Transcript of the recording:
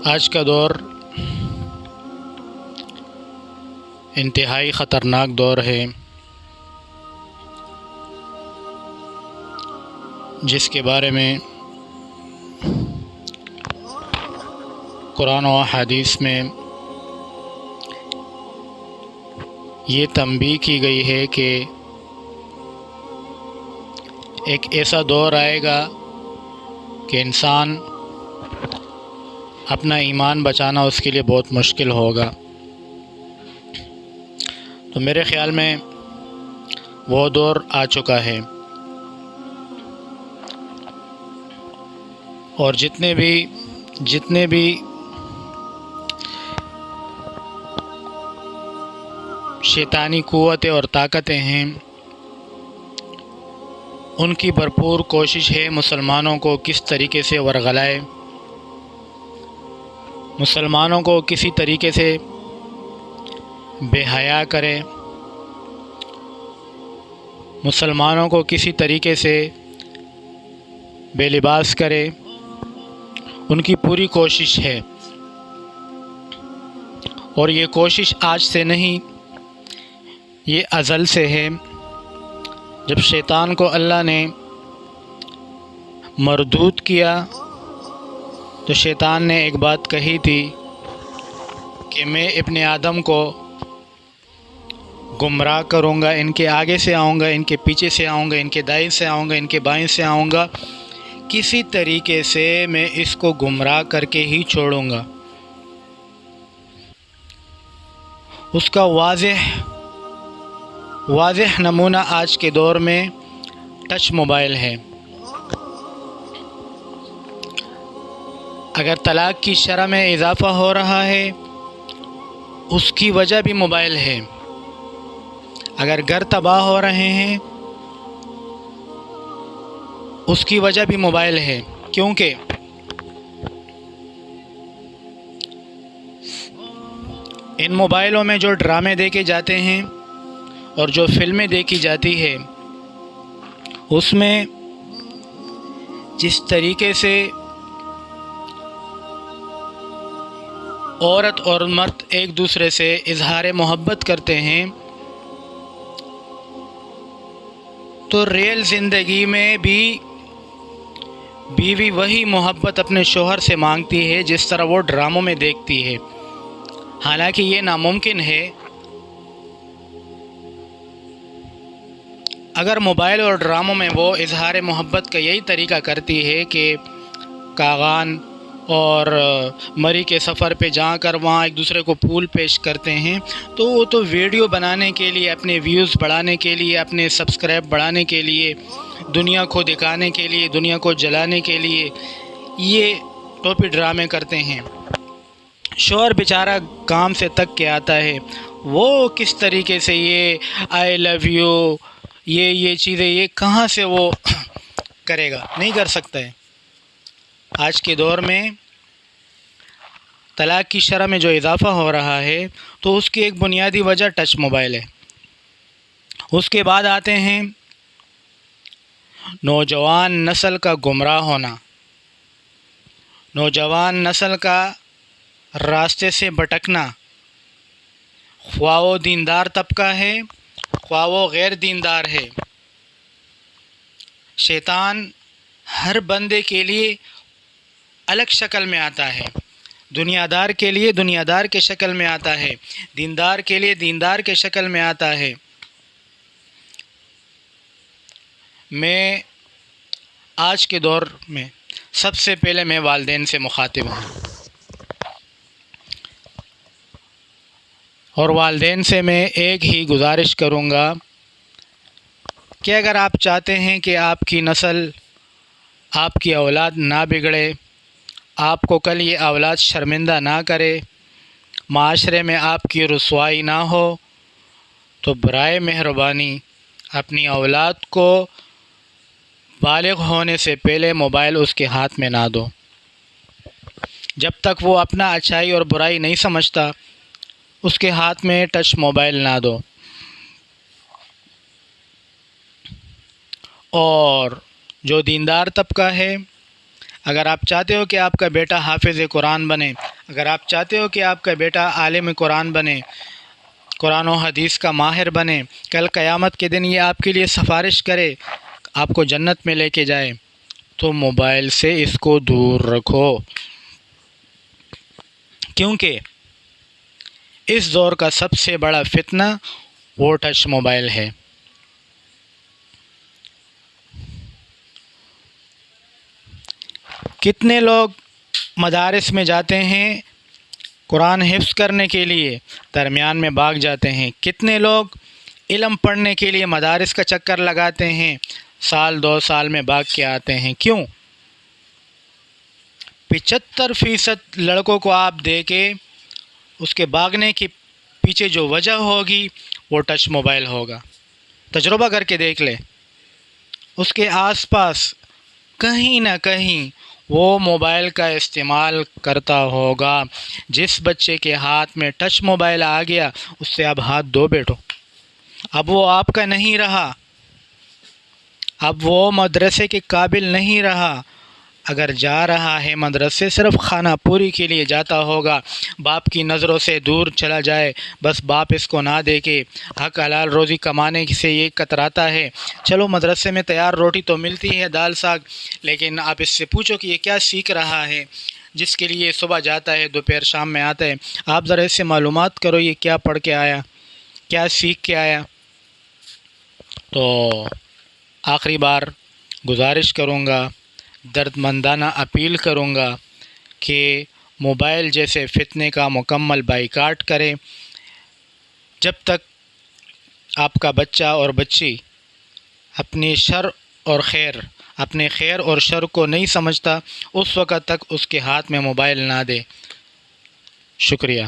آج کا دور انتہائی خطرناک دور ہے، جس کے بارے میں قرآن و حدیث میں یہ تنبیہ کی گئی ہے کہ ایک ایسا دور آئے گا کہ انسان اپنا ایمان بچانا اس کے لیے بہت مشکل ہوگا۔ تو میرے خیال میں وہ دور آ چکا ہے، اور جتنے بھی شیطانی قوتیں اور طاقتیں ہیں، ان کی بھرپور کوشش ہے مسلمانوں کو کس طریقے سے ورغلائے، مسلمانوں کو کسی طریقے سے بے حیا کرے، مسلمانوں کو کسی طریقے سے بے لباس کرے۔ ان کی پوری کوشش ہے، اور یہ کوشش آج سے نہیں، یہ ازل سے ہے۔ جب شیطان کو اللہ نے مردود کیا تو شیطان نے ایک بات کہی تھی کہ میں ابن آدم کو گمراہ کروں گا، ان کے آگے سے آؤں گا، ان کے پیچھے سے آؤں گا، ان کے دائیں سے آؤں گا، ان کے بائیں سے آؤں گا، کسی طریقے سے میں اس کو گمراہ کر کے ہی چھوڑوں گا۔ اس کا واضح نمونہ آج کے دور میں ٹچ موبائل ہے۔ اگر طلاق کی شرح میں اضافہ ہو رہا ہے، اس کی وجہ بھی موبائل ہے۔ اگر گھر تباہ ہو رہے ہیں، اس کی وجہ بھی موبائل ہے، کیونکہ ان موبائلوں میں جو ڈرامے دیکھے جاتے ہیں اور جو فلمیں دیکھی جاتی ہے، اس میں جس طریقے سے عورت اور مرد ایک دوسرے سے اظہار محبت کرتے ہیں، تو ریئل زندگی میں بھی بیوی وہی محبت اپنے شوہر سے مانگتی ہے جس طرح وہ ڈراموں میں دیکھتی ہے۔ حالانکہ یہ ناممکن ہے۔ اگر موبائل اور ڈراموں میں وہ اظہار محبت کا یہی طریقہ کرتی ہے کہ کاغان اور مری کے سفر پہ جا کر وہاں ایک دوسرے کو پھول پیش کرتے ہیں، تو وہ تو ویڈیو بنانے کے لیے، اپنے ویوز بڑھانے کے لیے، اپنے سبسکرائب بڑھانے کے لیے، دنیا کو دکھانے کے لیے، دنیا کو جلانے کے لیے یہ ٹوپی ڈرامے کرتے ہیں۔ شوہر بیچارہ کام سے تک کے آتا ہے، وہ کس طریقے سے یہ آئی لو یو یہ چیزیں یہ کہاں سے وہ کرے گا؟ نہیں کر سکتا ہے۔ آج کے دور میں طلاق کی شرح میں جو اضافہ ہو رہا ہے، تو اس کی ایک بنیادی وجہ ٹچ موبائل ہے۔ اس کے بعد آتے ہیں نوجوان نسل کا گمراہ ہونا، نوجوان نسل کا راستے سے بھٹکنا، خواہ وہ دیندار طبقہ ہے، خواہ وہ غیر دیندار ہے۔ شیطان ہر بندے کے لیے الگ شکل میں آتا ہے۔ دنیا دار کے لیے دنیا دار کے شکل میں آتا ہے، دیندار کے لیے دیندار کے شکل میں آتا ہے۔ میں آج کے دور میں سب سے پہلے میں والدین سے مخاطب ہوں، اور والدین سے میں ایک ہی گزارش کروں گا کہ اگر آپ چاہتے ہیں کہ آپ کی نسل، آپ کی اولاد نہ بگڑے، آپ کو کل یہ اولاد شرمندہ نہ کرے، معاشرے میں آپ کی رسوائی نہ ہو، تو برائے مہربانی اپنی اولاد کو بالغ ہونے سے پہلے موبائل اس کے ہاتھ میں نہ دو۔ جب تک وہ اپنا اچھائی اور برائی نہیں سمجھتا، اس کے ہاتھ میں ٹچ موبائل نہ دو۔ اور جو دیندار طبقہ ہے، اگر آپ چاہتے ہو کہ آپ کا بیٹا حافظ قرآن بنے، اگر آپ چاہتے ہو کہ آپ کا بیٹا عالم قرآن بنے، قرآن و حدیث کا ماہر بنے، کل قیامت کے دن یہ آپ کے لیے سفارش کرے، آپ کو جنت میں لے کے جائے، تو موبائل سے اس کو دور رکھو، کیونکہ اس دور کا سب سے بڑا فتنہ وہ ٹچ موبائل ہے۔ کتنے لوگ مدارس میں جاتے ہیں قرآن حفظ کرنے کے لیے، درمیان میں بھاگ جاتے ہیں۔ کتنے لوگ علم پڑھنے کے لیے مدارس کا چکر لگاتے ہیں، سال 2 سال میں بھاگ کے آتے ہیں۔ کیوں؟ 75% لڑکوں کو آپ دیکھیں، اس کے بھاگنے کے پیچھے جو وجہ ہوگی وہ ٹچ موبائل ہوگا۔ تجربہ کر کے دیکھ لے، اس کے آس پاس کہیں نہ کہیں وہ موبائل کا استعمال کرتا ہوگا۔ جس بچے کے ہاتھ میں ٹچ موبائل آ گیا، اس سے اب ہاتھ دھو بیٹھو، اب وہ آپ کا نہیں رہا، اب وہ مدرسے کے قابل نہیں رہا۔ اگر جا رہا ہے مدرسے، صرف خانہ پوری کے لیے جاتا ہوگا، باپ کی نظروں سے دور چلا جائے، بس باپ اس کو نہ دیکھے، حق حلال روزی کمانے سے یہ کتراتا ہے۔ چلو مدرسے میں تیار روٹی تو ملتی ہے، دال ساگ، لیکن آپ اس سے پوچھو کہ یہ کیا سیکھ رہا ہے، جس کے لیے صبح جاتا ہے، دوپہر شام میں آتا ہے۔ آپ ذرا اس سے معلومات کرو، یہ کیا پڑھ کے آیا، کیا سیکھ کے آیا۔ تو آخری بار گزارش کروں گا، درد مندانہ اپیل کروں گا کہ موبائل جیسے فتنے کا مکمل بائیکاٹ کریں۔ جب تک آپ کا بچہ اور بچی اپنے خیر اور شر کو نہیں سمجھتا، اس وقت تک اس کے ہاتھ میں موبائل نہ دے۔ شکریہ۔